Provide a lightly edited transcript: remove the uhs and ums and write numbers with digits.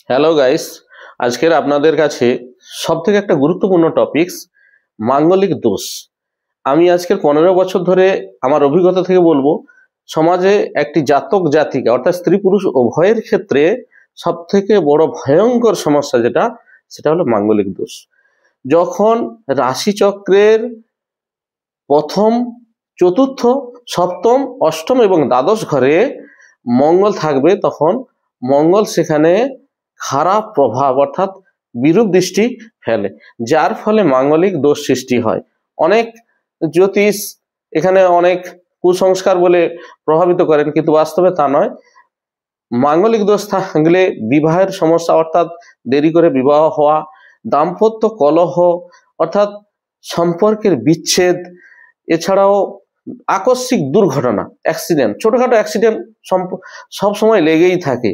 Hello guys, আজকের আপনাদের কাছে সবথেকে একটা গুরুত্বপূর্ণ টপিকস মাঙ্গলিক দোষ। আমি আজকের 15 বছর ধরে আমার অভিজ্ঞতা থেকে বলবো, সমাজে একটি জাতক জাতিকা অর্থাৎ স্ত্রী পুরুষ উভয়ের ক্ষেত্রে সবথেকে বড় ভয়ঙ্কর সমস্যা সেটা হলো মাঙ্গলিক দোষ। যখন রাশিচক্রের প্রথম, চতুর্থ, সপ্তম, অষ্টম এবং দ্বাদশ ঘরে মঙ্গল থাকবে, তখন মঙ্গল সেখানে খারাপ প্রভাব অর্থাৎ বিরূপ দৃষ্টি ফেলে, যার ফলে মাঙ্গলিক দোষ সৃষ্টি হয়। অনেক জ্যোতিষ এখানে অনেক কুসংস্কার বলে প্রভাবিত করেন, কিন্তু বাস্তবে তা নয়। মাঙ্গলিক দোষ থাকলে বিবাহের সমস্যা অর্থাৎ দেরি করে বিবাহ হওয়া, দাম্পত্য কলহ অর্থাৎ সম্পর্কের বিচ্ছেদ, এছাড়াও আকস্মিক দুর্ঘটনা, অ্যাক্সিডেন্ট, ছোটখাটো অ্যাক্সিডেন্ট সব সময় লেগেই থাকে।